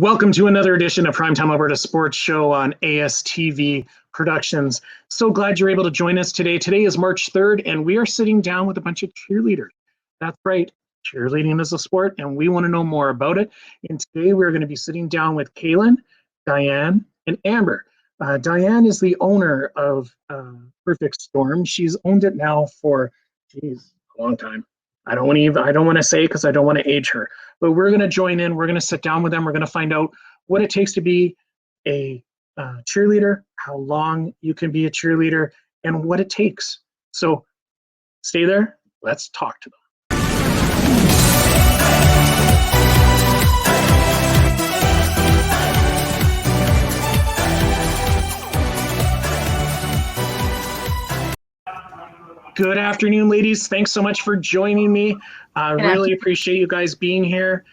Welcome to another edition of Primetime Alberta Sports Show on ASTV Productions. So glad you're able to join us today. Today is March 3rd, and we are sitting down with a bunch of cheerleaders. That's right, cheerleading is a sport, and we want to know more about it. And today we're going to be sitting down with Kaylynn, Dianne, and Amber. Dianne is the owner of Perfect Storm. She's owned it now for, a long time. I don't want to say because I don't want to age her, but we're going to join in. We're going to sit down with them. We're going to find out what it takes to be a cheerleader, how long you can be a cheerleader, and what it takes. So stay there. Let's talk to them. Good afternoon, ladies. Thanks so much for joining me. I really appreciate you guys being here.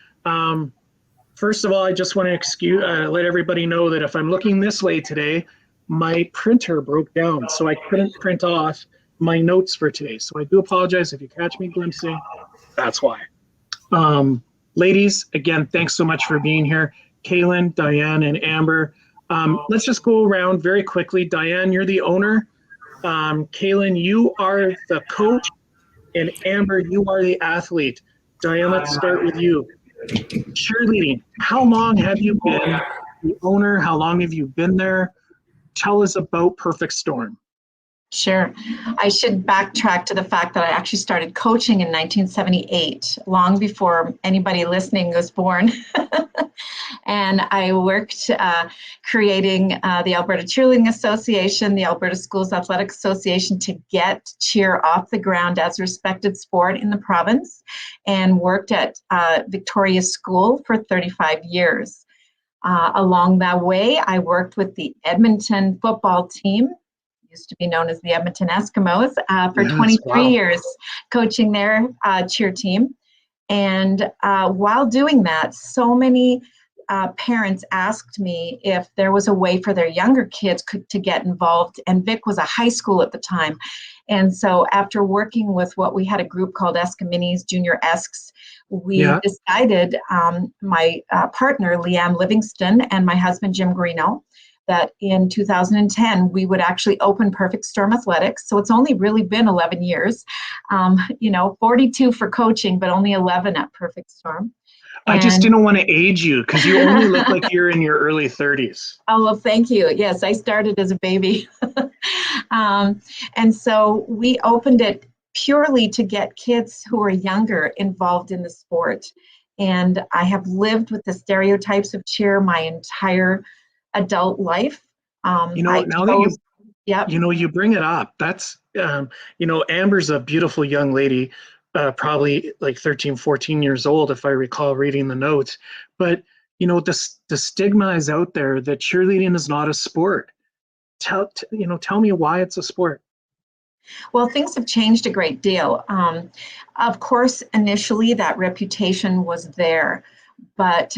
First of all, I just want to let everybody know that if I'm looking this way today, my printer broke down, so I couldn't print off my notes for today. So I do apologize if you catch me glimpsing. That's why. Ladies, again, thanks so much for being here. Kaylynn, Dianne, and Amber. Let's just go around very quickly. Dianne, you're the owner. Kaylynn, you are the coach, and Amber, you are the athlete. Dianne, let's start with you. Cheerleading, how long have you been the owner? How long have you been there? Tell us about Perfect Storm. Sure. I should backtrack to the fact that I actually started coaching in 1978, long before anybody listening was born. And I worked creating the Alberta Cheerleading Association, the Alberta Schools Athletic Association, to get cheer off the ground as a respected sport in the province, and worked at Victoria School for 35 years. Along that way, I worked with the Edmonton football team, used to be known as the Edmonton Eskimos, for 23 years, coaching their cheer team. And while doing that, so many parents asked me if there was a way for their younger kids to get involved. And Vic was a high school at the time. And so after working with what we had a group called Eskiminis, Junior Esks, we decided, my partner, Leanne Livingston, and my husband, Jim Greenough, that in 2010, we would actually open Perfect Storm Athletics. So it's only really been 11 years, 42 for coaching, but only 11 at Perfect Storm. I just didn't want to age you because you only look like you're in your early 30s. Oh, well, thank you. Yes, I started as a baby. And so we opened it purely to get kids who are younger involved in the sport. And I have lived with the stereotypes of cheer my entire adult life. You bring it up. That's, Amber's a beautiful young lady, probably like 13, 14 years old, if I recall reading the notes. But, the stigma is out there that cheerleading is not a sport. Tell me why it's a sport. Well, things have changed a great deal. Of course, initially that reputation was there, but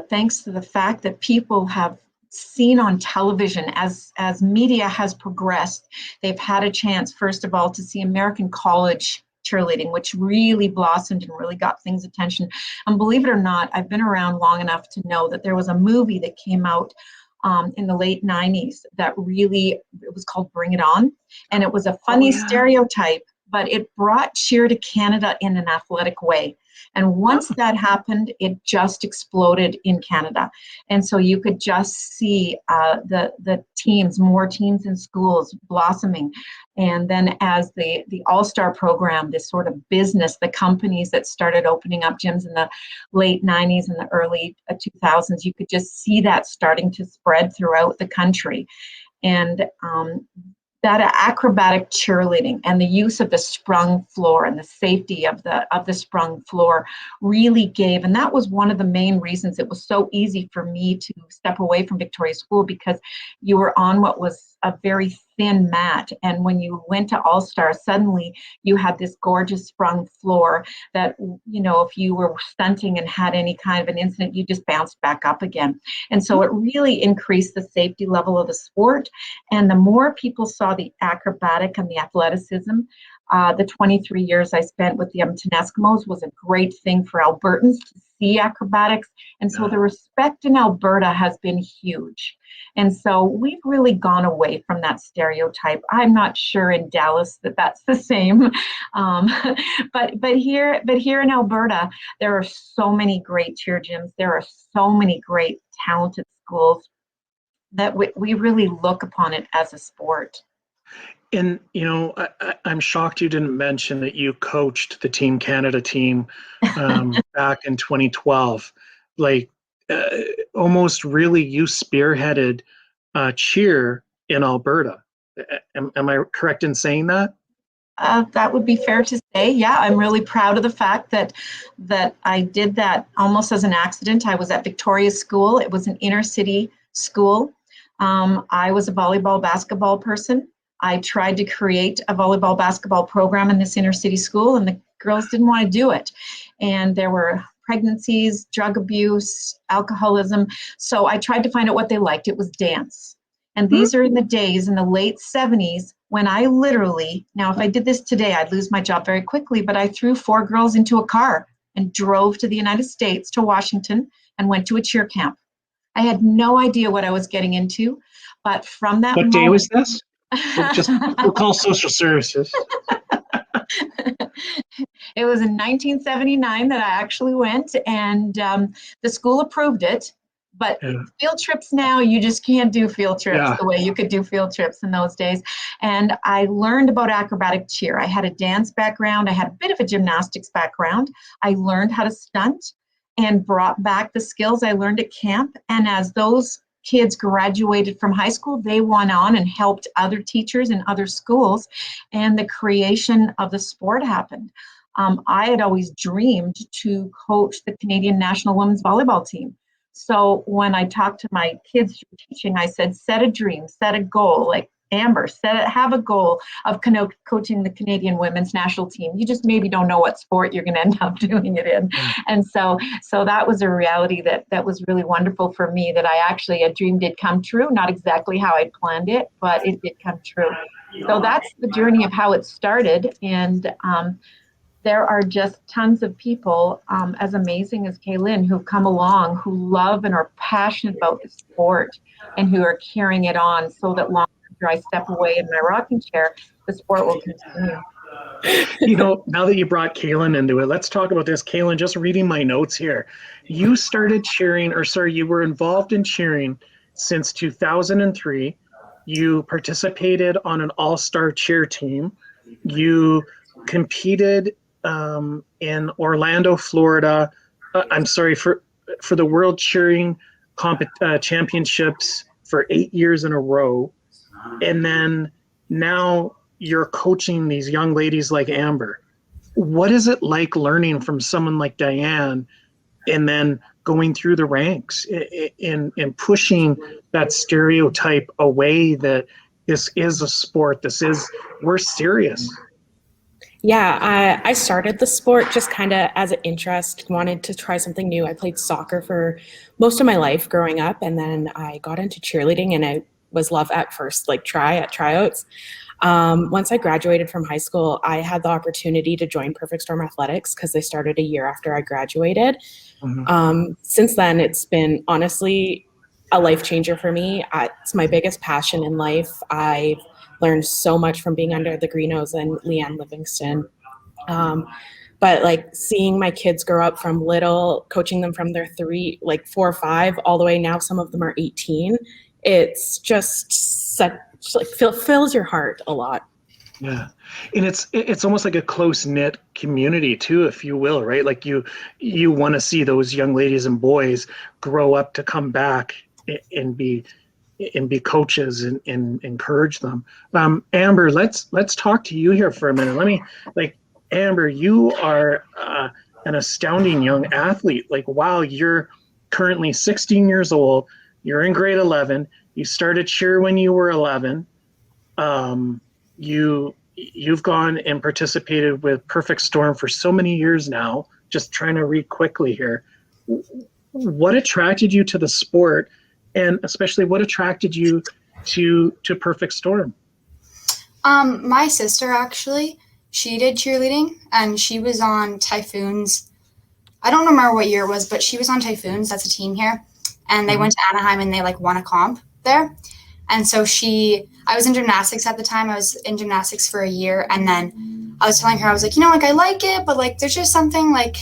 thanks to the fact that people have seen on television as media has progressed, they've had a chance, first of all, to see American college cheerleading, which really blossomed and really got things attention. And believe it or not, I've been around long enough to know that there was a movie that came out in the late 90s that it was called Bring It On. And it was a funny stereotype, but it brought cheer to Canada in an athletic way. And once that happened, it just exploded in Canada. And so you could just see the teams, more teams in schools blossoming. And then as the All-Star program, this sort of business, the companies that started opening up gyms in the late 90s and the early 2000s, you could just see that starting to spread throughout the country. And that acrobatic cheerleading and the use of the sprung floor and the safety of the sprung floor really gave, and that was one of the main reasons it was so easy for me to step away from Victoria School, because you were on what was a very thin mat, and when you went to All-Star, suddenly you had this gorgeous sprung floor that, if you were stunting and had any kind of an incident, you just bounced back up again. And so it really increased the safety level of the sport. And the more people saw the acrobatic and the athleticism, the 23 years I spent with the Edmonton Eskimos was a great thing for Albertans to see acrobatics. And so the respect in Alberta has been huge. And so we've really gone away from that stereotype. I'm not sure in Dallas that that's the same. But here in Alberta, there are so many great cheer gyms. There are so many great talented schools that we really look upon it as a sport. And, I'm shocked you didn't mention that you coached the Team Canada team back in 2012. Almost really you spearheaded cheer in Alberta. Am I correct in saying that? That would be fair to say. Yeah, I'm really proud of the fact that I did that almost as an accident. I was at Victoria's School. It was an inner city school. I was a volleyball basketball person. I tried to create a volleyball basketball program in this inner city school, and the girls didn't want to do it. And there were pregnancies, drug abuse, alcoholism. So I tried to find out what they liked. It was dance. And these are in the days in the late 70s when I literally, now if I did this today, I'd lose my job very quickly, but I threw 4 girls into a car and drove to the United States, to Washington, and went to a cheer camp. I had no idea what I was getting into, but from that What day was this? We'll call social services. It was in 1979 that I actually went, and the school approved it. But field trips now, you just can't do field trips the way you could do field trips in those days. And I learned about acrobatic cheer. I had a dance background. I had a bit of a gymnastics background. I learned how to stunt and brought back the skills I learned at camp. And as those kids graduated from high school, they went on and helped other teachers in other schools, and the creation of the sport happened. I had always dreamed to coach the Canadian national women's volleyball team. So when I talked to my kids through teaching, I said, set a dream, set a goal, like Amber, have a goal of coaching the Canadian women's national team. You just maybe don't know what sport you're going to end up doing it in. And so that was a reality that was really wonderful for me, that a dream did come true, not exactly how I planned it, but it did come true. So that's the journey of how it started. And there are just tons of people as amazing as Kaylynn who've come along, who love and are passionate about the sport, and who are carrying it on so that long after I step away in my rocking chair, the sport will continue. Now that you brought Kaylynn into it, let's talk about this. Kaylynn, just reading my notes here. You started cheering, you were involved in cheering since 2003. You participated on an all-star cheer team. You competed in Orlando, Florida. For the World Cheering Championships for 8 years in a row. And then now you're coaching these young ladies like Amber. What is it like learning from someone like Dianne and then going through the ranks and pushing that stereotype away that this is a sport, we're serious? Yeah, I started the sport just kind of as an interest, wanted to try something new. I played soccer for most of my life growing up, and then I got into cheerleading, and I was love at first, tryouts. Once I graduated from high school, I had the opportunity to join Perfect Storm Athletics because they started a year after I graduated. Mm-hmm. Since then, it's been honestly a life changer for me. It's my biggest passion in life. I've learned so much from being under the Greenoughs and Leanne Livingston. But seeing my kids grow up from little, coaching them from their 4 or 5, all the way now, some of them are 18. It's just such fills your heart a lot. Yeah. And it's almost like a close-knit community too, if you will, right? Like you want to see those young ladies and boys grow up to come back and be coaches and encourage them. Amber, let's talk to you here for a minute. Amber, you are an astounding young athlete. Wow, you're currently 16 years old. You're in grade 11. You started cheer when you were 11. You've gone and participated with Perfect Storm for so many years now. Just trying to read quickly here. What attracted you to the sport, and especially what attracted you to Perfect Storm? My sister, actually, she did cheerleading, and she was on Typhoon's I don't remember what year it was, but she was on Typhoons. That's a team here. And they went to Anaheim and they like won a comp there. And so I was in gymnastics at the time. I was in gymnastics for a year. And then I was telling her, I was like, like, I like it, but like, there's just something like,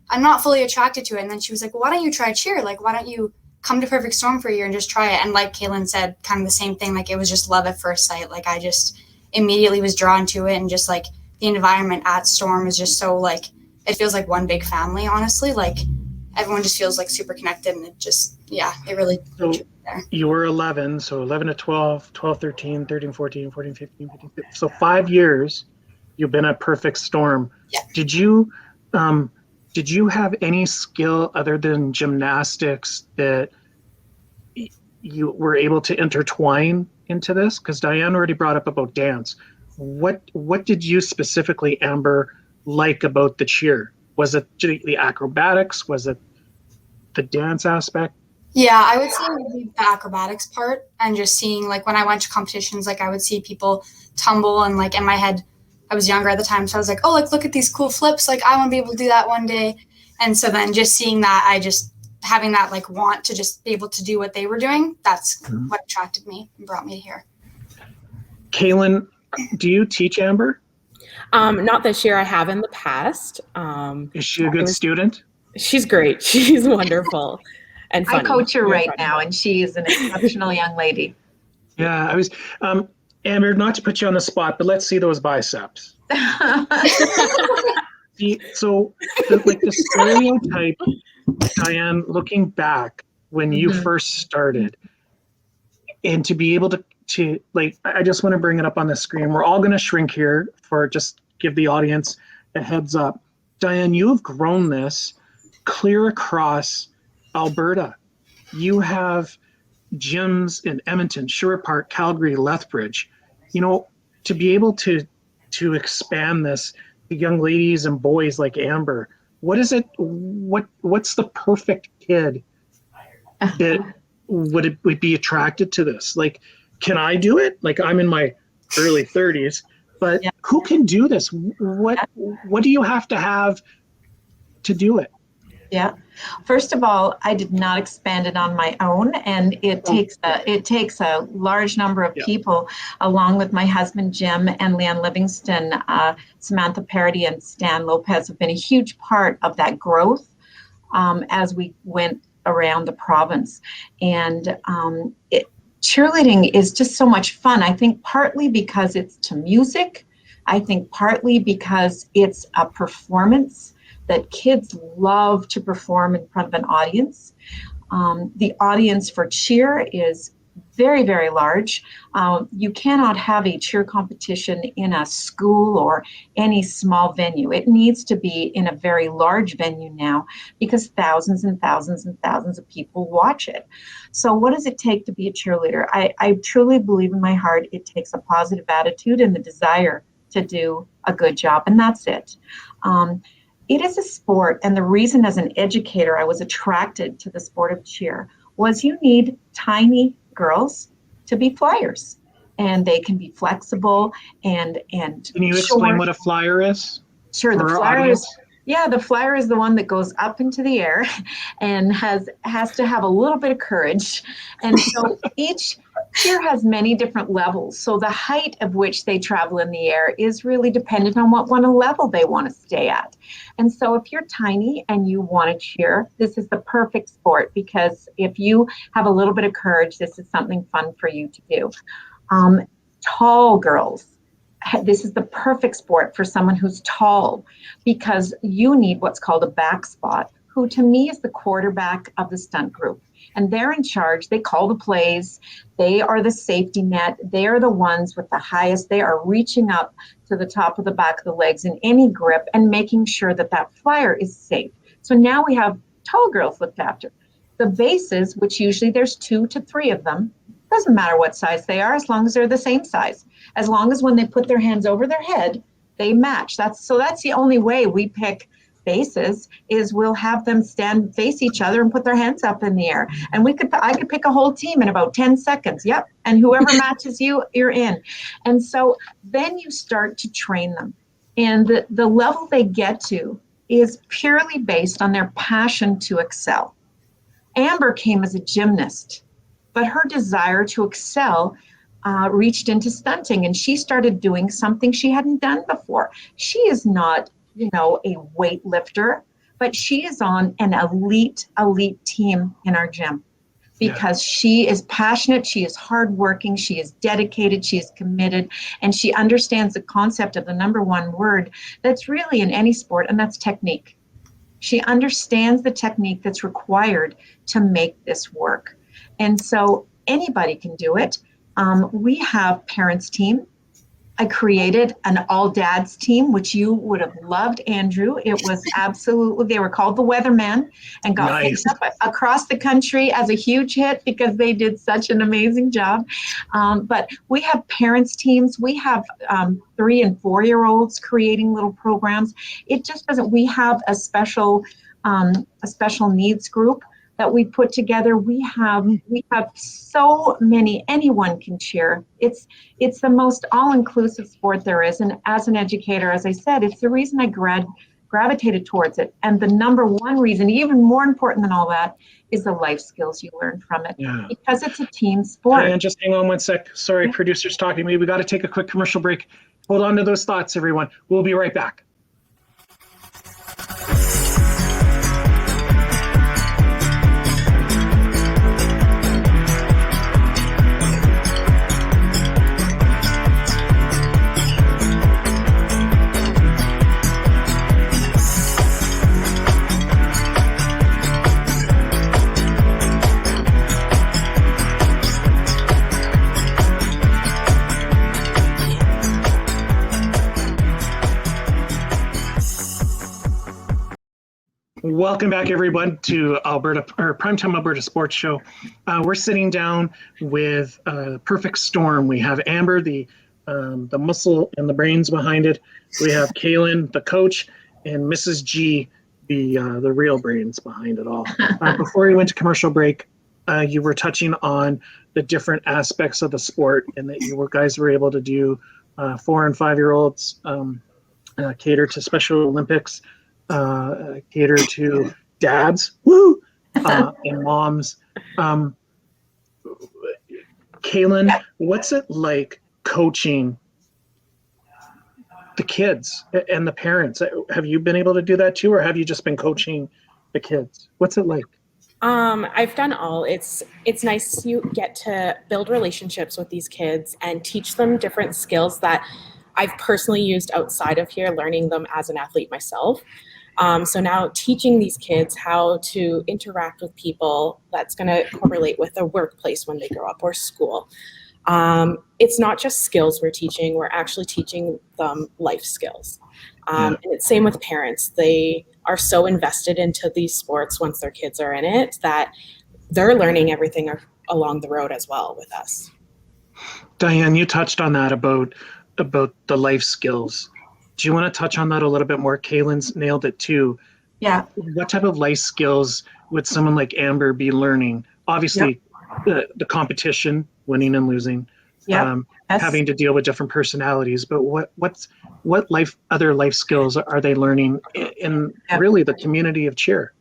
I'm not fully attracted to it. And then she was like, well, why don't you try cheer? Like, why don't you come to Perfect Storm for a year and just try it? And like Kaylynn said, kind of the same thing. Like, it was just love at first sight. Like, I just immediately was drawn to it. And just like the environment at Storm is just so like, it feels like one big family, honestly. Like, everyone just feels like super connected, and it just, it really. So you were 11, so 11 to 12, 12, 13, 13, 14, 14, 15, 15. So 5 years you've been at Perfect Storm. Yeah. Did you have any skill other than gymnastics that you were able to intertwine into this? Because Dianne already brought up about dance. What did you specifically, Amber, like about the cheer? Was it the acrobatics? Was it the dance aspect? Yeah, I would say maybe the acrobatics part, and just seeing like when I went to competitions, like I would see people tumble, and like in my head, I was younger at the time, so I was like, oh, like look at these cool flips, like I want to be able to do that one day. And so then just seeing that, having that like want to just be able to do what they were doing, that's what attracted me and brought me here. Kaylynn, do you teach Amber? Not this year. I have in the past. Is she a good student? She's great. She's wonderful and funny. I coach her right now, and she is an exceptional young lady. Yeah, I was, Amber, not to put you on the spot, but let's see those biceps. So, the stereotype, Dianne, looking back when you first started, and to be able to like, I just want to bring it up on the screen. We're all going to shrink here for just give the audience a heads up. Dianne, you have grown this clear across Alberta. You have gyms in Edmonton, Sherwood Park, Calgary, Lethbridge. To be able to expand this to young ladies and boys like Amber, what's the perfect kid that would be attracted to this? Like, can I do it? Like, I'm in my early 30s, but who can do this? What do you have to have to do it? Yeah. First of all, I did not expand it on my own, and it takes a large number of people, along with my husband Jim and Leanne Livingston, Samantha Parody, and Stan Lopez have been a huge part of that growth as we went around the province. And cheerleading is just so much fun. I think partly because it's to music. I think partly because it's a performance that kids love to perform in front of an audience. The audience for cheer is very, very large. You cannot have a cheer competition in a school or any small venue. It needs to be in a very large venue now, because thousands and thousands and thousands of people watch it. So what does it take to be a cheerleader? I truly believe in my heart it takes a positive attitude and the desire to do a good job, and that's it. It is a sport, and the reason as an educator I was attracted to the sport of cheer was you need tiny girls to be flyers, and they can be flexible and Can you explain what a flyer is? Sure. The flyer the flyer is the one that goes up into the air and has to have a little bit of courage. And so each cheer has many different levels. So the height of which they travel in the air is really dependent on what level they want to stay at. And so if you're tiny and you want to cheer, this is the perfect sport, because if you have a little bit of courage, this is something fun for you to do. Tall girls, this is the perfect sport for someone who's tall, because you need what's called a back spot, who to me is the quarterback of the stunt group. And they're in charge. They call the plays. They are the safety net. They are the ones with the highest. They are reaching up to the top of the back of the legs in any grip and making sure that that flyer is safe. So now we have tall girls looked after. The bases, which usually there's 2 to 3 of them, doesn't matter what size they are, as long as they're the same size. As long as when they put their hands over their head, they match. That's the only way we pick bases, is we'll have them face each other and put their hands up in the air. And I could pick a whole team in about 10 seconds. Yep. And whoever matches you, you're in. And so then you start to train them. And the level they get to is purely based on their passion to excel. Amber came as a gymnast, but her desire to excel reached into stunting, and she started doing something she hadn't done before. She is not, a weightlifter, but she is on an elite team in our gym because she is passionate, she is hardworking, she is dedicated, she is committed, and she understands the concept of the number one word that's really in any sport, and that's technique. She understands the technique that's required to make this work. And so anybody can do it. We have parents team. I created an all dads team, which you would have loved, Andrew. It was absolutely, they were called the Weatherman and got picked up across the country as a huge hit because they did such an amazing job. But we have parents teams. We have 3 and 4-year-olds creating little programs. It just doesn't, we have a special needs group that we put together. We have so many, anyone can cheer. It's the most all-inclusive sport there is. And as an educator, as I said, it's the reason I gravitated towards it. And the number one reason, even more important than all that, is the life skills you learn from it. Yeah. Because it's a team sport. And just hang on one sec. Sorry, producer's talking to me. We got to take a quick commercial break. Hold on to those thoughts, everyone. We'll be right back. Welcome back, everyone, to Primetime Alberta Sports Show. We're sitting down with a perfect storm. We have Amber, the muscle and the brains behind it. We have Kaylynn, the coach, and Mrs. G, the real brains behind it all. Before we went to commercial break, you were touching on the different aspects of the sport and that you guys were able to do 4 and 5-year-olds cater to Special Olympics. Cater to dads, and moms. Kaylynn, what's it like coaching the kids and the parents? Have you been able to do that too, or have you just been coaching the kids? What's it like? I've done all. It's nice you get to build relationships with these kids and teach them different skills that I've personally used outside of here, learning them as an athlete myself. So now teaching these kids how to interact with people, that's going to correlate with a workplace when they grow up or school. It's not just skills we're teaching, we're actually teaching them life skills. And it's same with parents. They are so invested into these sports once their kids are in it that they're learning everything along the road as well with us. Dianne, you touched on that about the life skills. Do you want to touch on that a little bit more? Kaylynn's nailed it too. Yeah. What type of life skills would someone like Amber be learning? Obviously, the competition, winning and losing, having to deal with different personalities. But what other life skills are they learning in really the community of cheer?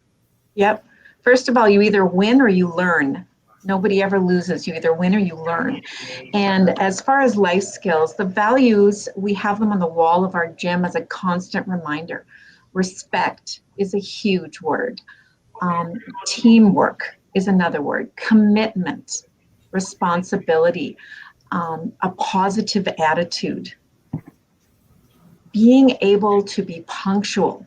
Yep. First of all, you either win or you learn. Nobody ever loses. You either win or you learn. And as far as life skills, the values, we have them on the wall of our gym as a constant reminder. Respect is a huge word. Teamwork is another word. Commitment, responsibility, a positive attitude. Being able to be punctual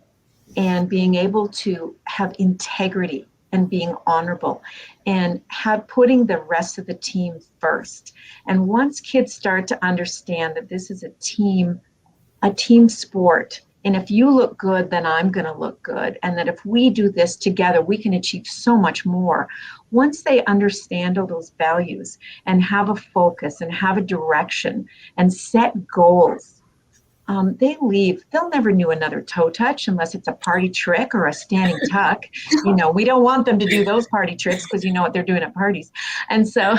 and being able to have integrity and being honorable and putting the rest of the team first. And once kids start to understand that this is a team sport, and if you look good, then I'm going to look good, and that if we do this together, we can achieve so much more. Once they understand all those values and have a focus and have a direction and set goals, they leave. They'll never do another toe touch unless it's a party trick or a standing tuck. We don't want them to do those party tricks because you know what they're doing at parties. And so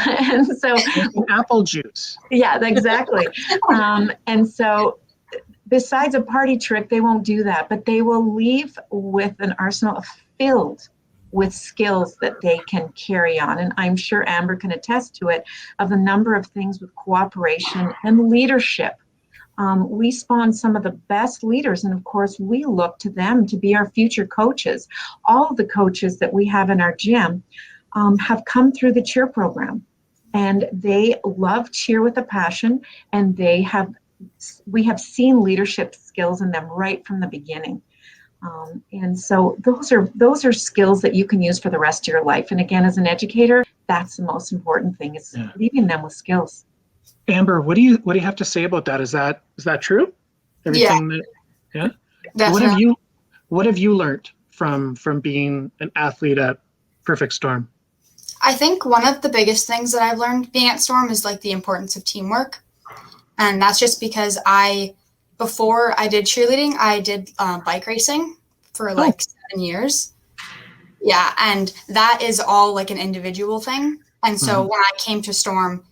apple juice. Yeah, exactly. And so besides a party trick, they won't do that, but they will leave with an arsenal filled with skills that they can carry on. And I'm sure Amber can attest to it, of the number of things with cooperation and leadership. We spawn some of the best leaders, and of course we look to them to be our future coaches. All of the coaches that we have in our gym have come through the cheer program, and they love cheer with a passion, and we have seen leadership skills in them right from the beginning. And so those are skills that you can use for the rest of your life. And again, as an educator, that's the most important thing, is leaving them with skills. Amber, what do you have to say about that? Is that true? Everything yeah. What have you learned from being an athlete at Perfect Storm? I think one of the biggest things that I've learned being at Storm is like the importance of teamwork. And that's just because before I did cheerleading, I did bike racing for like 7 years. Yeah, and that is all like an individual thing. And so when I came to Storm,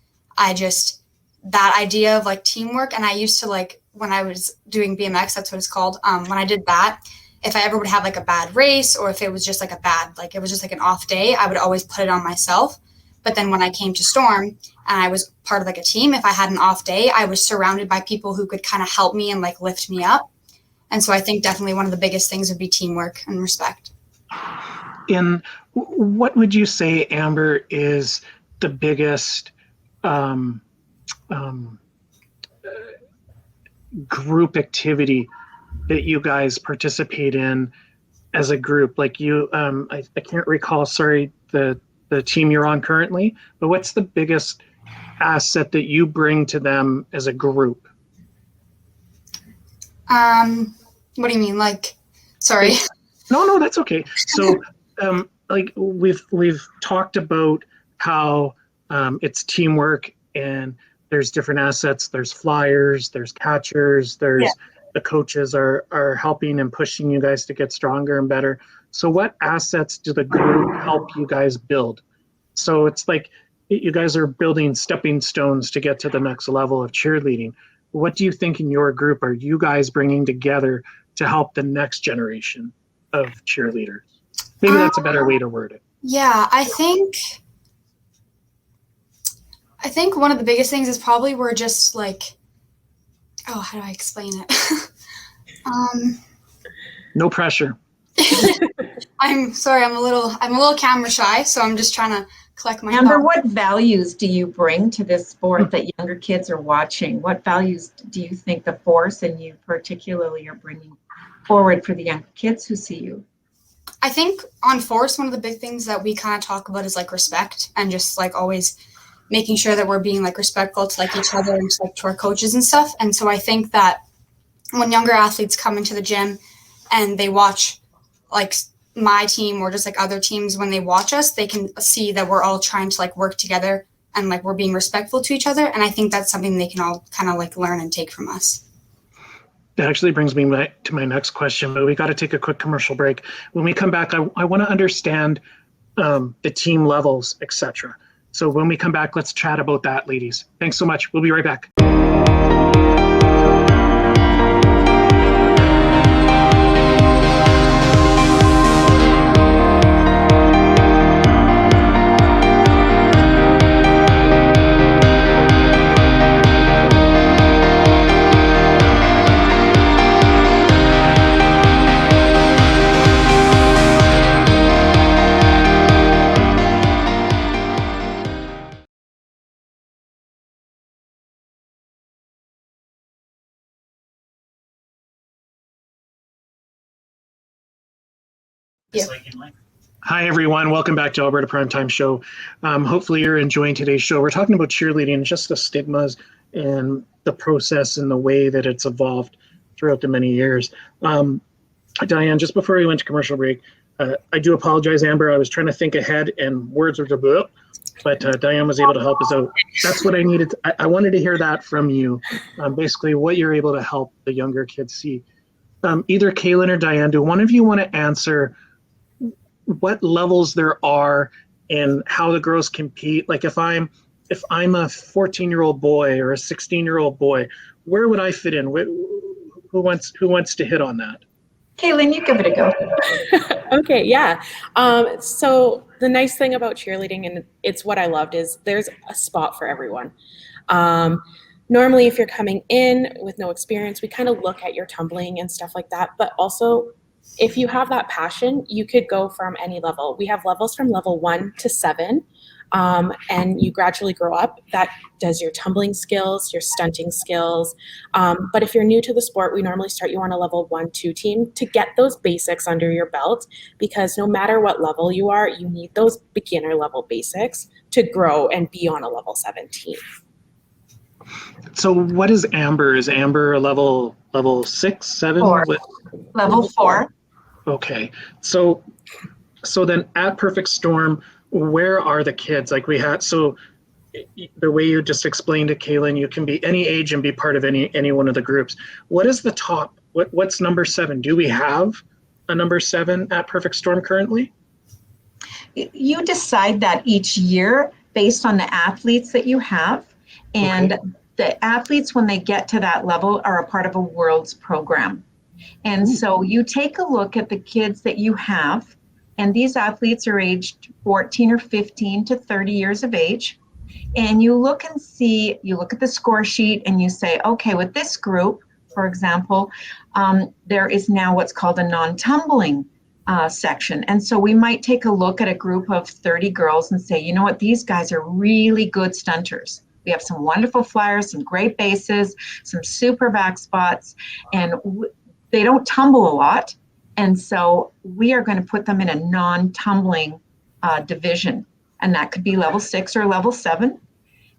that idea of like teamwork, and I used to like, when I was doing BMX, that's what it's called. When I did that, if I ever would have like a bad race, or if it was just like it was just like an off day, I would always put it on myself. But then when I came to Storm and I was part of like a team, if I had an off day, I was surrounded by people who could kind of help me and like lift me up. And so I think definitely one of the biggest things would be teamwork and respect. And what would you say, Amber, is the biggest group activity that you guys participate in as a group? Like I can't recall, sorry, the team you're on currently, but what's the biggest asset that you bring to them as a group? What do you mean? Like, sorry. No, that's okay. So, like we've talked about how it's teamwork, and there's different assets. There's flyers, there's catchers, there's the coaches are helping and pushing you guys to get stronger and better. So what assets do the group help you guys build? So it's like you guys are building stepping stones to get to the next level of cheerleading. What do you think in your group are you guys bringing together to help the next generation of cheerleaders? Maybe that's a better way to word it. Yeah, I think one of the biggest things is probably we're just like, how do I explain it? No pressure. I'm sorry, I'm a little camera shy, so I'm just trying to collect my Amber, thoughts. what values do you bring to this sport that younger kids are watching? What values do you think the force and you particularly are bringing forward for the young kids who see you? I think on force, one of the big things that we kind of talk about is like respect, and just like always making sure that we're being like respectful to like each other and to, like, to our coaches and stuff. And so I think that when younger athletes come into the gym and they watch like my team or just like other teams, when they watch us, they can see that we're all trying to like work together and like we're being respectful to each other. And I think that's something they can all kind of like learn and take from us. That actually brings me to my next question, but we got to take a quick commercial break. When we come back, I want to understand the team levels, etc. So when we come back, let's chat about that, ladies. Thanks so much. We'll be right back. Yeah. Hi, everyone. Welcome back to Alberta Primetime Show. Hopefully you're enjoying today's show. We're talking about cheerleading, just the stigmas and the process and the way that it's evolved throughout the many years. Dianne, just before we went to commercial break, I do apologize, Amber. I was trying to think ahead and words were but Dianne was able to help us out. That's what I needed. I wanted to hear that from you, basically what you're able to help the younger kids see. Either Kaylynn or Dianne, do one of you want to answer what levels there are and how the girls compete? Like if I'm a 14-year-old boy or a 16-year-old boy, where would I fit in? Who wants to hit on that? Kaylynn, you give it a go. Okay, yeah. So the nice thing about cheerleading, and it's what I loved, is there's a spot for everyone. Normally, if you're coming in with no experience, we kind of look at your tumbling and stuff like that. But also, if you have that passion, you could go from any level. We have levels from level 1 to 7. And you gradually grow up. That does your tumbling skills, your stunting skills. But if you're new to the sport, we normally start you on a level 1-2 team to get those basics under your belt, because no matter what level you are, you need those beginner level basics to grow and be on a level 7 team. So what is Amber? Is Amber a level 6, 7? 4. Level 4. Okay. So then at Perfect Storm, where are the kids? Like we had, so the way you just explained it, Kaylynn, you can be any age and be part of any one of the groups. What is the top? What's number 7? Do we have a number 7 at Perfect Storm currently? You decide that each year based on the athletes that you have. And okay. The athletes, when they get to that level, are a part of a Worlds program. And so you take a look at the kids that you have, and these athletes are aged 14 or 15 to 30 years of age. And you look and see, you look at the score sheet and you say, okay, with this group, for example, there is now what's called a non-tumbling section. And so we might take a look at a group of 30 girls and say, you know what, these guys are really good stunters. We have some wonderful flyers, some great bases, some super back spots, and they don't tumble a lot. And so we are going to put them in a non-tumbling division, and that could be level 6 or level 7.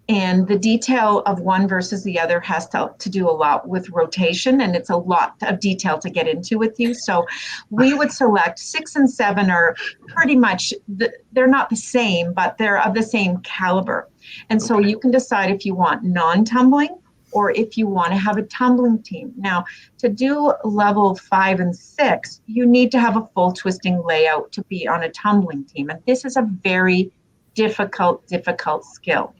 And the detail of one versus the other has to do a lot with rotation, and it's a lot of detail to get into with you. So we would select 6 and 7 are pretty much, they're not the same, but they're of the same caliber. And so you can decide if you want non-tumbling or if you want to have a tumbling team. Now, to do level 5 and 6, you need to have a full twisting layout to be on a tumbling team. And this is a very difficult skill.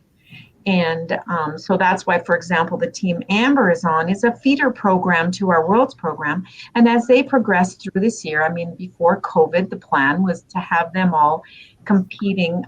And so that's why, for example, the team Amber is on is a feeder program to our Worlds program. And as they progress through this year, I mean, before COVID, the plan was to have them all competing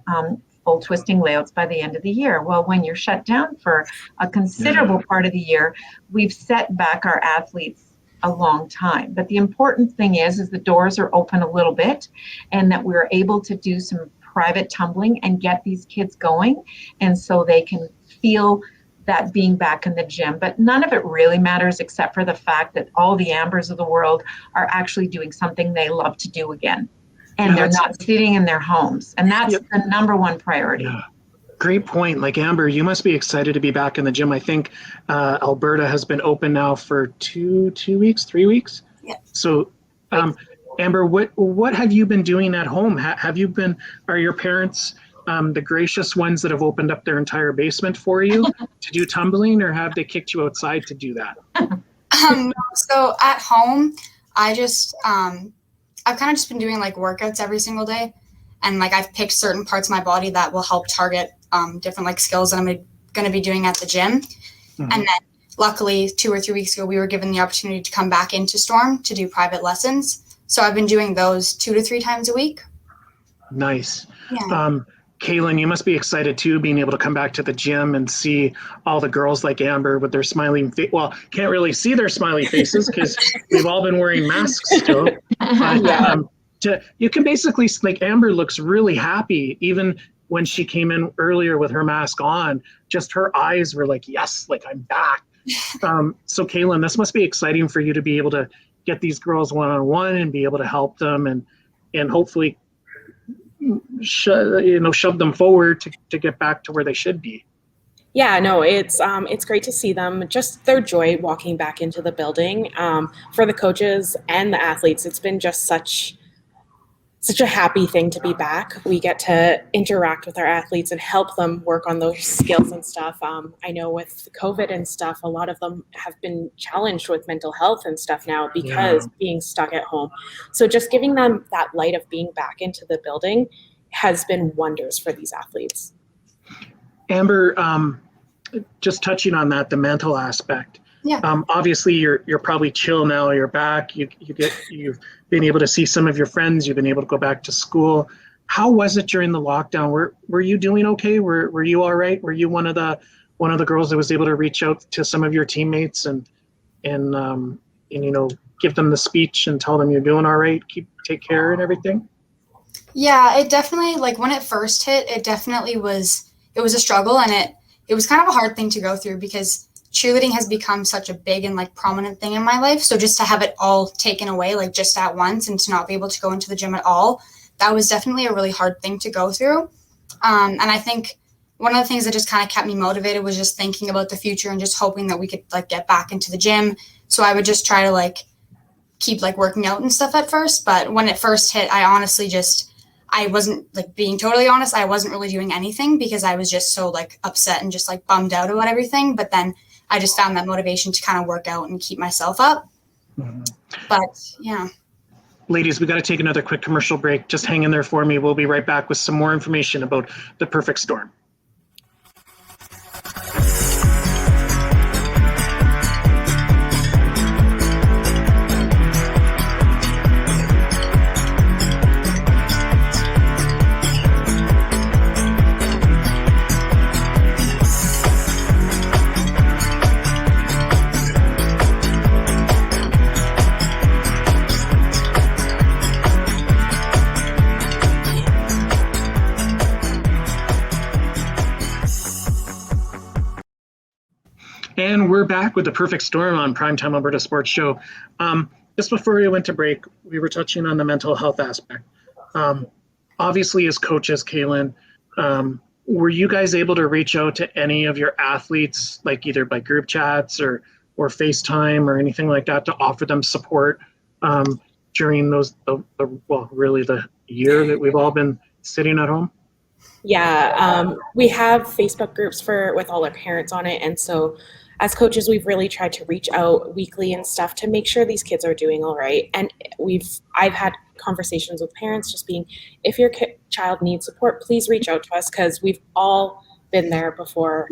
full twisting layouts by the end of the year. Well, when you're shut down for a considerable part of the year, we've set back our athletes a long time. But the important thing is the doors are open a little bit, and that we're able to do some private tumbling and get these kids going, and so they can feel that being back in the gym. But none of it really matters except for the fact that all the Ambers of the world are actually doing something they love to do again. And they're not sitting in their homes. And that's the number one priority. Yeah. Great point. Like, Amber, you must be excited to be back in the gym. I think Alberta has been open now for 3 weeks. Yeah. So, Amber, what have you been doing at home? Are your parents the gracious ones that have opened up their entire basement for you to do tumbling, or have they kicked you outside to do that? So at home, I've kind of just been doing like workouts every single day, and like I've picked certain parts of my body that will help target different like skills that I'm going to be doing at the gym. Mm-hmm. And then luckily 2 or 3 weeks ago, we were given the opportunity to come back into Storm to do private lessons. So I've been doing those 2 to 3 times a week. Nice. Yeah. Kaylynn, you must be excited too, being able to come back to the gym and see all the girls like Amber with their smiling face. Well, can't really see their smiley faces because we've all been wearing masks still. But you can basically, like, Amber looks really happy. Even when she came in earlier with her mask on, just her eyes were like, yes, like, I'm back. So Kaylynn, this must be exciting for you to be able to get these girls one-on-one and be able to help them and hopefully shove them forward to get back to where they should be. Yeah, no, it's great to see them, just their joy walking back into the building. For the coaches and the athletes, it's been just such a happy thing to be back. We get to interact with our athletes and help them work on those skills and stuff. I know with COVID and stuff, a lot of them have been challenged with mental health and stuff now because being stuck at home. So just giving them that light of being back into the building has been wonders for these athletes. Amber, just touching on that, the mental aspect, Yeah. Obviously, you're probably chill now. You're back. You've been able to see some of your friends. You've been able to go back to school. How was it during the lockdown? Were you doing okay? Were you all right? Were you one of the girls that was able to reach out to some of your teammates and give them the speech and tell them you're doing all right, take care and everything? Yeah, it definitely, like when it first hit, it was a struggle, and it was kind of a hard thing to go through because cheerleading has become such a big and like prominent thing in my life. So just to have it all taken away, like just at once, and to not be able to go into the gym at all, that was definitely a really hard thing to go through. And I think one of the things that just kind of kept me motivated was just thinking about the future and just hoping that we could like get back into the gym. So I would just try to like keep like working out and stuff at first. But when it first hit, I wasn't, like, being totally honest, I wasn't really doing anything because I was just so like upset and just like bummed out about everything. But then I just found that motivation to kind of work out and keep myself up. Mm-hmm. But yeah. Ladies, we got to take another quick commercial break. Just hang in there for me. We'll be right back with some more information about the Perfect Storm. And we're back with the Perfect Storm on Primetime Alberta Sports Show. Just before we went to break, we were touching on the mental health aspect. Obviously, as coaches, Kaylynn, were you guys able to reach out to any of your athletes, like either by group chats or FaceTime or anything like that, to offer them support during really the year that we've all been sitting at home? Yeah, we have Facebook groups with all our parents on it, and so as coaches, we've really tried to reach out weekly and stuff to make sure these kids are doing all right. And I've had conversations with parents just being, if your child needs support, please reach out to us, because we've all been there before.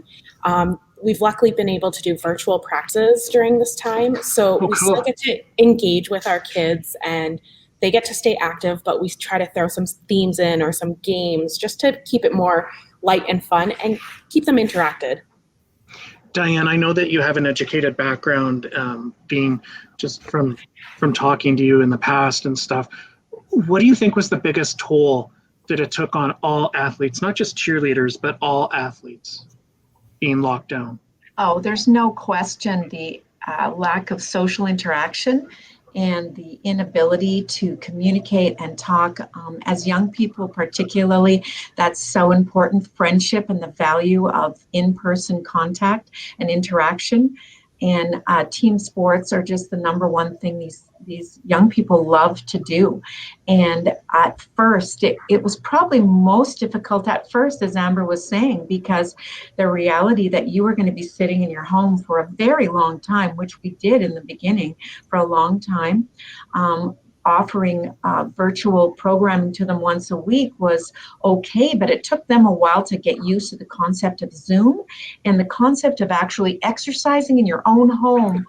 We've luckily been able to do virtual practices during this time, so we still get to engage with our kids and they get to stay active, but we try to throw some themes in or some games just to keep it more light and fun and keep them interacted. Dianne, I know that you have an educated background, being just from talking to you in the past and stuff. What do you think was the biggest toll that it took on all athletes, not just cheerleaders, but all athletes being locked down? Oh, there's no question the lack of social interaction and the inability to communicate and talk. As young people particularly, that's so important, friendship and the value of in-person contact and interaction. And team sports are just the number one thing these young people love to do. And at first, it was probably most difficult at first, as Amber was saying, because the reality that you were going to be sitting in your home for a very long time, which we did in the beginning for a long time, offering virtual programming to them once a week was okay, but it took them a while to get used to the concept of Zoom and the concept of actually exercising in your own home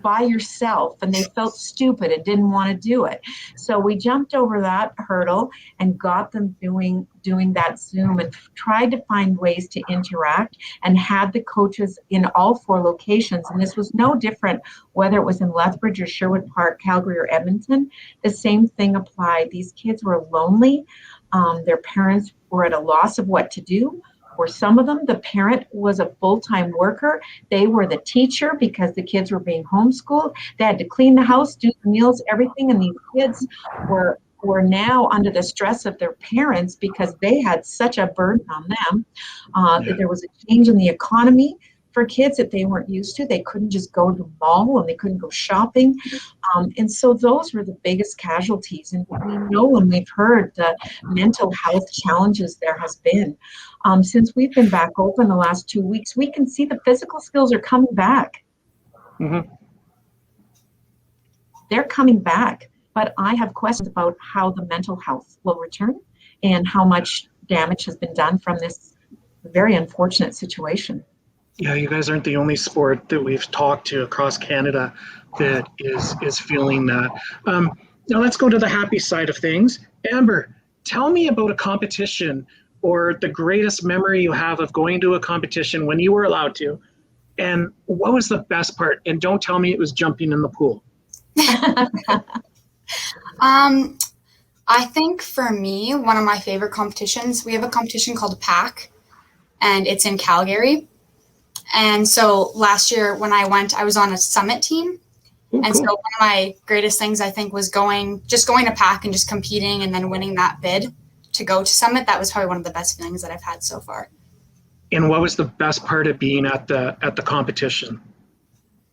by yourself, and they felt stupid and didn't want to do it. So we jumped over that hurdle and got them doing that Zoom and tried to find ways to interact and had the coaches in all 4 locations. And this was no different whether it was in Lethbridge or Sherwood Park, Calgary or Edmonton. The same thing applied. These kids were lonely. Their parents were at a loss of what to do. For some of them, the parent was a full-time worker. They were the teacher because the kids were being homeschooled. They had to clean the house, do the meals, everything. And these kids were now under the stress of their parents because they had such a burden on them. That there was a change in the economy for kids that they weren't used to. They couldn't just go to the mall and they couldn't go shopping. And so those were the biggest casualties. And we know and we've heard the mental health challenges there has been. Since we've been back open the last 2 weeks, we can see the physical skills are coming back. Mm-hmm. They're coming back, but I have questions about how the mental health will return and how much damage has been done from this very unfortunate situation. Yeah, you guys aren't the only sport that we've talked to across Canada that is feeling that. Now let's go to the happy side of things. Amber, tell me about a competition or the greatest memory you have of going to a competition when you were allowed to, and what was the best part? And don't tell me it was jumping in the pool. I think for me, one of my favorite competitions, we have a competition called PAC, and it's in Calgary. And so last year when I went, I was on a summit team. Ooh, and cool. so one of my greatest things I think was going to PAC and just competing and then winning that bid to go to summit. That was probably one of the best feelings that I've had so far. And what was the best part of being at the competition?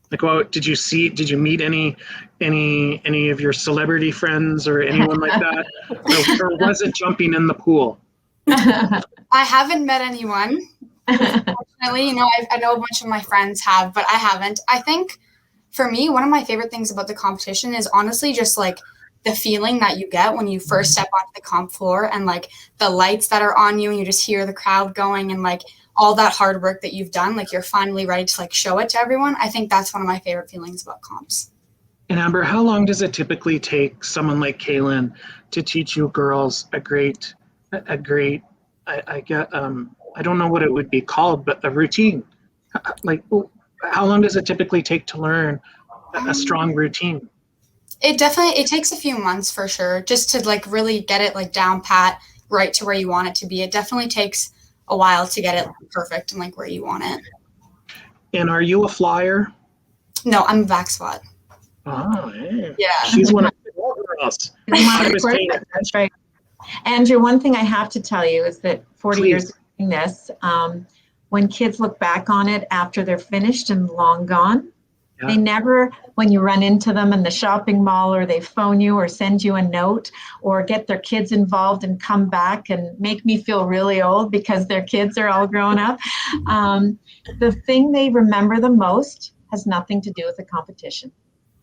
Like, what did you meet any of your celebrity friends or anyone like that? or was it jumping in the pool? I haven't met anyone. Unfortunately, I know a bunch of my friends have, but I haven't. I think for me, one of my favorite things about the competition is honestly just like the feeling that you get when you first step onto the comp floor and like the lights that are on you and you just hear the crowd going and like all that hard work that you've done, like you're finally ready to like show it to everyone. I think that's one of my favorite feelings about comps. And Amber, how long does it typically take someone like Kaylynn to teach you girls a great, I don't know what it would be called, but a routine? Like, how long does it typically take to learn a strong routine? It takes a few months for sure, just to like really get it like down pat, right to where you want it to be. It definitely takes a while to get it perfect and like where you want it. And are you a flyer? No, I'm a back squat. Oh, Yeah. She's one of the girls. That's right. Andrew, one thing I have to tell you is that 40 years of doing this, when kids look back on it after they're finished and long gone, they never, when you run into them in the shopping mall or they phone you or send you a note or get their kids involved and come back and make me feel really old because their kids are all grown up. The thing they remember the most has nothing to do with the competition.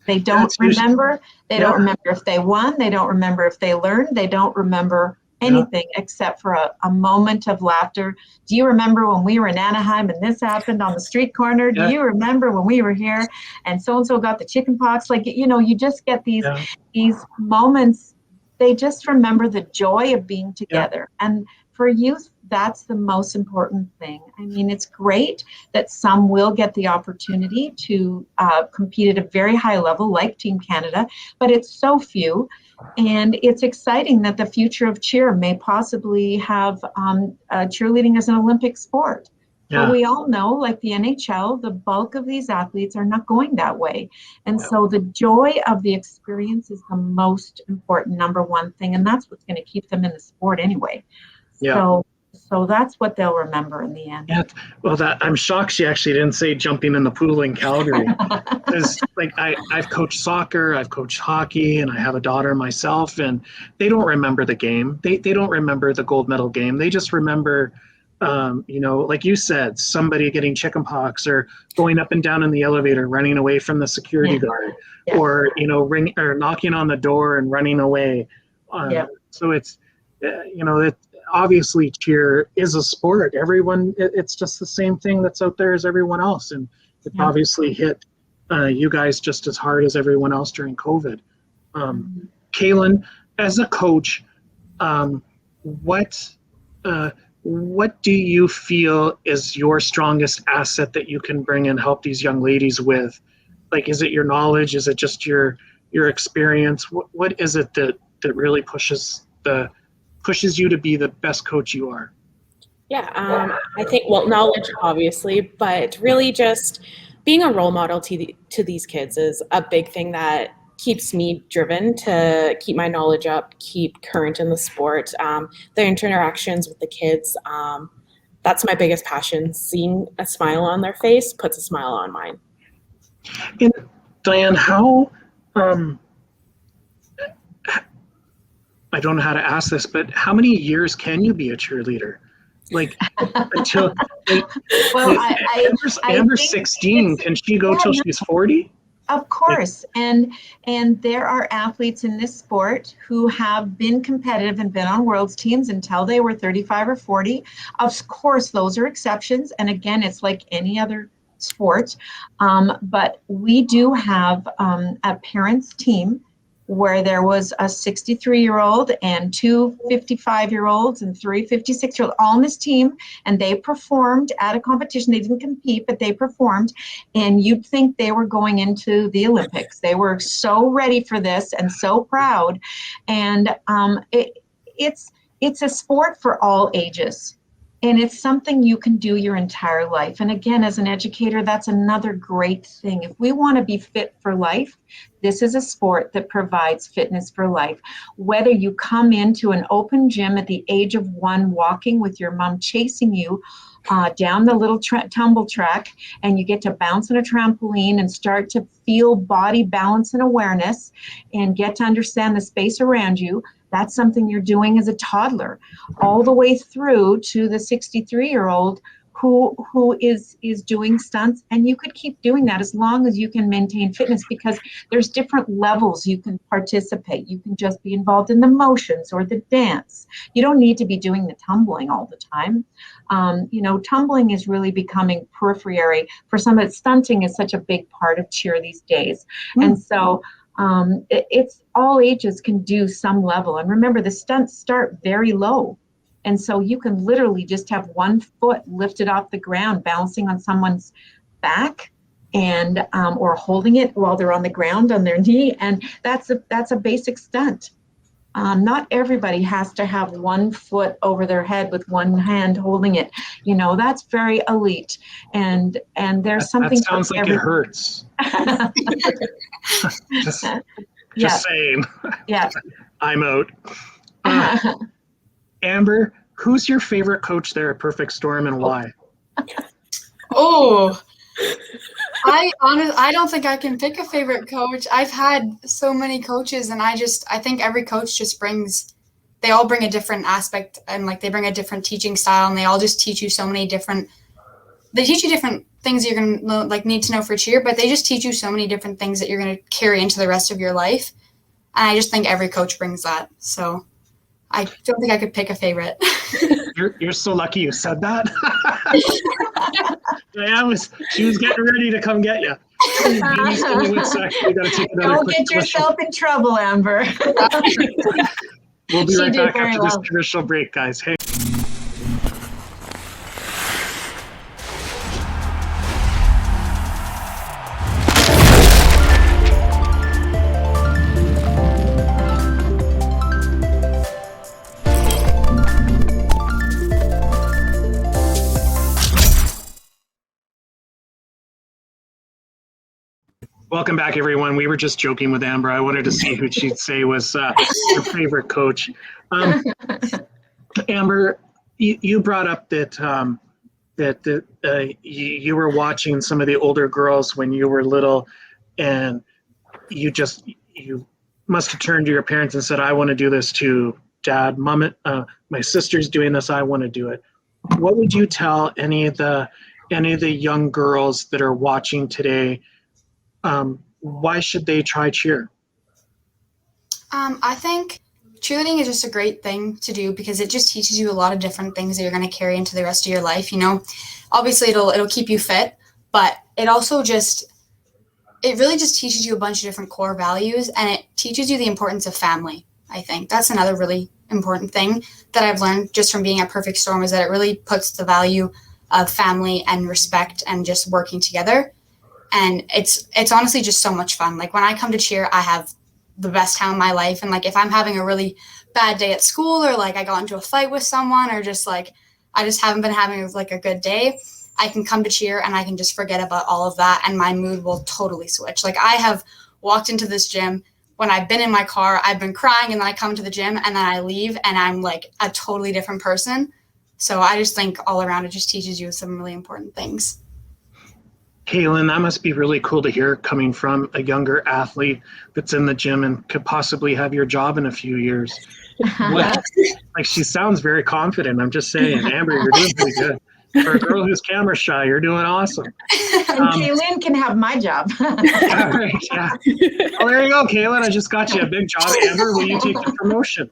They don't remember. They don't remember if they won. They don't remember if they learned. They don't remember anything except for a moment of laughter. Do you remember when we were in Anaheim and this happened on the street corner? Do you remember when we were here and so-and-so got the chicken pox? Like, you just get these moments. They just remember the joy of being together. And for youth, that's the most important thing. I mean, it's great that some will get the opportunity to compete at a very high level like Team Canada, but it's so few. And it's exciting that the future of cheer may possibly have cheerleading as an Olympic sport. But we all know, like the NHL, the bulk of these athletes are not going that way. And so the joy of the experience is the most important, number one thing. And that's what's going to keep them in the sport anyway. So that's what they'll remember in the end. Yeah, well, I'm shocked she actually didn't say jumping in the pool in Calgary. Because like I've coached soccer, I've coached hockey, and I have a daughter myself, and they don't remember the game. They don't remember the gold medal game. They just remember, like you said, somebody getting chickenpox or going up and down in the elevator, running away from the security guard, or knocking on the door and running away. So it's obviously cheer is a sport. Everyone, it's just the same thing that's out there as everyone else, and it obviously hit you guys just as hard as everyone else during COVID. Kaylynn, as a coach, what do you feel is your strongest asset that you can bring and help these young ladies with? Like, is it your knowledge? Is it just your experience? What is it that really pushes you to be the best coach you are? I think, knowledge obviously, but really just being a role model to these kids is a big thing that keeps me driven to keep my knowledge up, keep current in the sport. The interactions with the kids, that's my biggest passion. Seeing a smile on their face puts a smile on mine. And Dianne, how I don't know how to ask this, but how many years can you be a cheerleader? Like until Amber's 16, can she go till she's 40? Of course, and there are athletes in this sport who have been competitive and been on world's teams until they were 35 or 40. Of course, those are exceptions, and again, it's like any other sport. But we do have a parents' team where there was a 63-year-old and two 55-year-olds and three 56-year-olds all on this team, and they performed at a competition. They didn't compete, but they performed, and you'd think they were going into the Olympics. They were so ready for this and so proud, and it's a sport for all ages. And it's something you can do your entire life. And again, as an educator, that's another great thing. If we want to be fit for life, this is a sport that provides fitness for life. Whether you come into an open gym at the age of 1, walking with your mom chasing you down the little tumble track, and you get to bounce on a trampoline and start to feel body balance and awareness and get to understand the space around you, that's something you're doing as a toddler, all the way through to the 63-year-old who is doing stunts. And you could keep doing that as long as you can maintain fitness, because there's different levels you can participate. You can just be involved in the motions or the dance. You don't need to be doing the tumbling all the time. Tumbling is really becoming periphery for some of it. Stunting is such a big part of cheer these days. And so it's all ages can do some level. And remember, the stunts start very low. And so you can literally just have one foot lifted off the ground, bouncing on someone's back and or holding it while they're on the ground on their knee. And that's a basic stunt. Not everybody has to have 1 foot over their head with one hand holding it. That's very elite. And there's something. That sounds like it hurts. just saying. Yeah. I'm out. Amber, who's your favorite coach there at Perfect Storm, and why? Oh, I don't think I can pick a favorite coach. I've had so many coaches, and I think every coach they all bring a different aspect, and they bring a different teaching style, and they all just teach you they teach you different things you're going to need to know for cheer, but they just teach you so many different things that you're going to carry into the rest of your life. And I just think every coach brings that. So I don't think I could pick a favorite. You're so lucky you said that. She was getting ready to come get you. Don't get yourself in trouble, Amber. We'll be right back after this commercial break, guys. Hey. Welcome back, everyone. We were just joking with Amber. I wanted to see who she'd say was her favorite coach. Amber, you brought up that you were watching some of the older girls when you were little, and you must have turned to your parents and said, "I want to do this too, Dad, Mom. My sister's doing this. I want to do it." What would you tell any of the young girls that are watching today? Why should they try cheer? I think cheerleading is just a great thing to do because it just teaches you a lot of different things that you're going to carry into the rest of your life. Obviously it'll keep you fit, but it also it really just teaches you a bunch of different core values, and it teaches you the importance of family. I think that's another really important thing that I've learned just from being at Perfect Storm, is that it really puts the value of family and respect and just working together. And it's honestly just so much fun. When I come to cheer, I have the best time of my life. And if I'm having a really bad day at school, or I got into a fight with someone, or just I just haven't been having a good day, I can come to cheer and I can just forget about all of that, and my mood will totally switch. I have walked into this gym when I've been in my car, I've been crying, and then I come to the gym and then I leave and I'm a totally different person. So I just think all around it just teaches you some really important things. Kaylynn, that must be really cool to hear, coming from a younger athlete that's in the gym and could possibly have your job in a few years. She sounds very confident. I'm just saying, Amber, you're doing pretty good. For a girl who's camera shy, you're doing awesome. And Kaylynn can have my job. Yeah, right, yeah. Well, there you go, Kaylynn. I just got you a big job. Amber, will you take the promotion?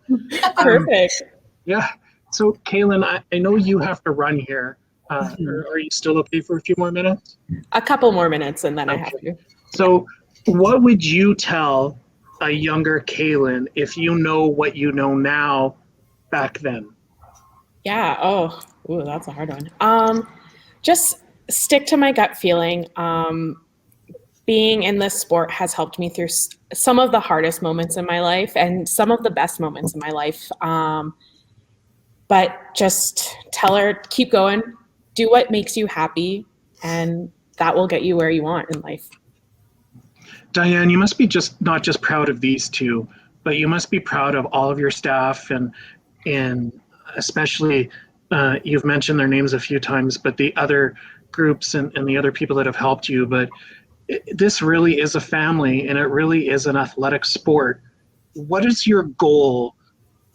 Perfect. Yeah. So, Kaylynn, I know you have to run here. Are you still okay for a few more minutes? A couple more minutes and then I have Okay. to. So, what would you tell a younger Kaylynn if you know what you know now back then? Yeah. Oh, ooh, that's a hard one. Just stick to my gut feeling. Being in this sport has helped me through some of the hardest moments in my life and some of the best moments in my life. But just tell her, keep going, do what makes you happy, and that will get you where you want in life. Dianne, you must be not just proud of these two, but you must be proud of all of your staff and especially you've mentioned their names a few times, but the other groups and the other people that have helped you. But this really is a family, and it really is an athletic sport. What is your goal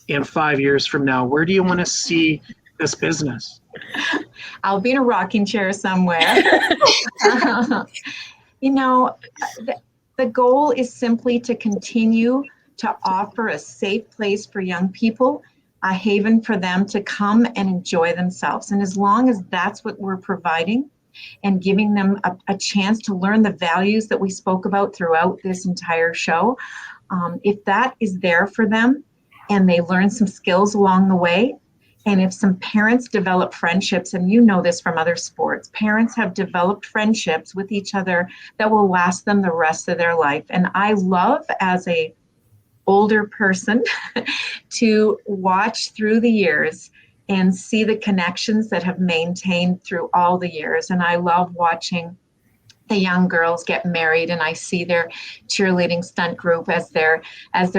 in 5 years from now? Where do you want to see this business? I'll be in a rocking chair somewhere. The goal is simply to continue to offer a safe place for young people, a haven for them to come and enjoy themselves. And as long as that's what we're providing and giving them a chance to learn the values that we spoke about throughout this entire show, if that is there for them and they learn some skills along the way, and if some parents develop friendships, and you know this from other sports, parents have developed friendships with each other that will last them the rest of their life. And I love, as a older person, to watch through the years and see the connections that have maintained through all the years. And I love watching the young girls get married, and I see their cheerleading stunt group as their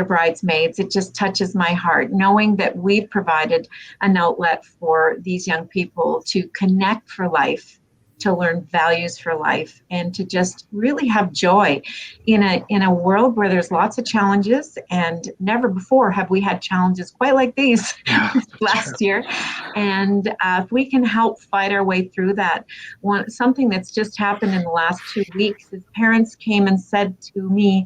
bridesmaids. It just touches my heart, knowing that we've provided an outlet for these young people to connect for life, to learn values for life, and to just really have joy in a world where there's lots of challenges, and never before have we had challenges quite like these last year. And if we can help fight our way through that, something that's just happened in the last 2 weeks is parents came and said to me,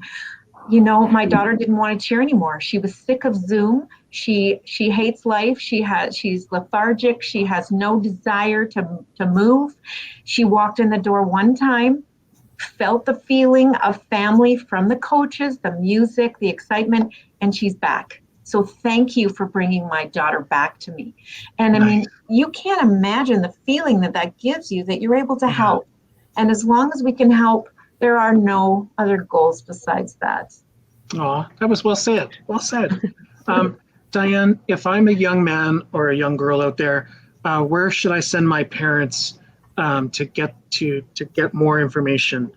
my daughter didn't want to cheer anymore. She was sick of Zoom. She hates life. She's lethargic. She has no desire to move. She walked in the door one time, felt the feeling of family from the coaches, the music, the excitement, and she's back. So thank you for bringing my daughter back to me. And I mean, you can't imagine the feeling that gives you, that you're able to help. And as long as we can help, there are no other goals besides that. Oh, that was well said. Well said. Dianne, if I'm a young man or a young girl out there, where should I send my parents to get more information?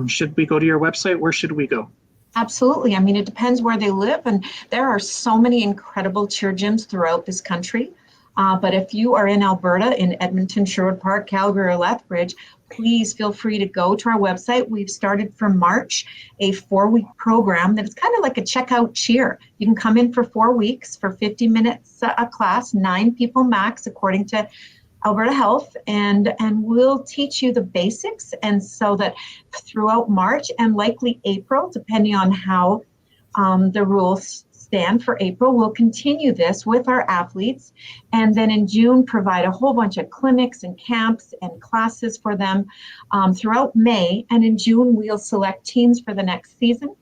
Should we go to your website? Where should we go? Absolutely. I mean, it depends where they live, and there are so many incredible cheer gyms throughout this country. But if you are in Alberta, in Edmonton, Sherwood Park, Calgary, or Lethbridge, please feel free to go to our website. We've started for March a 4-week program that's kind of like a checkout cheer. You can come in for 4 weeks for 50 minutes a class, 9 people max, according to Alberta Health, and we'll teach you the basics. And so that throughout March and likely April, depending on how the rules stand for April, we'll continue this with our athletes, and then in June provide a whole bunch of clinics and camps and classes for them throughout May. And in June we'll select teams for the next season.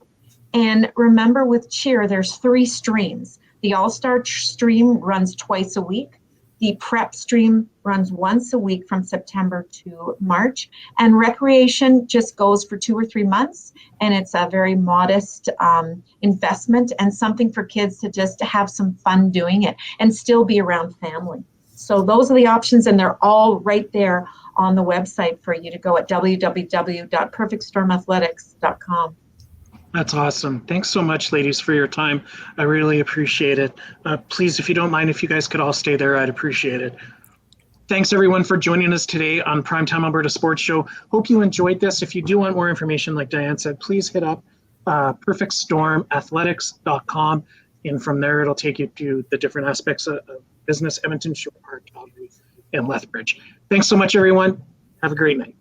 And remember, with cheer, there's 3 streams. The All-Star stream runs twice a week. The prep stream runs once a week from September to March, and recreation just goes for 2 or 3 months, and it's a very modest investment and something for kids to just have some fun doing it and still be around family. So those are the options, and they're all right there on the website for you to go at www.perfectstormathletics.com. That's awesome. Thanks so much, ladies, for your time. I really appreciate it. Please, if you don't mind, if you guys could all stay there, I'd appreciate it. Thanks, everyone, for joining us today on Primetime Alberta Sports Show. Hope you enjoyed this. If you do want more information, like Dianne said, please hit up perfectstormathletics.com. And from there, it'll take you to the different aspects of business, Edmonton, Sherwood Park, Calgary, and Lethbridge. Thanks so much, everyone. Have a great night.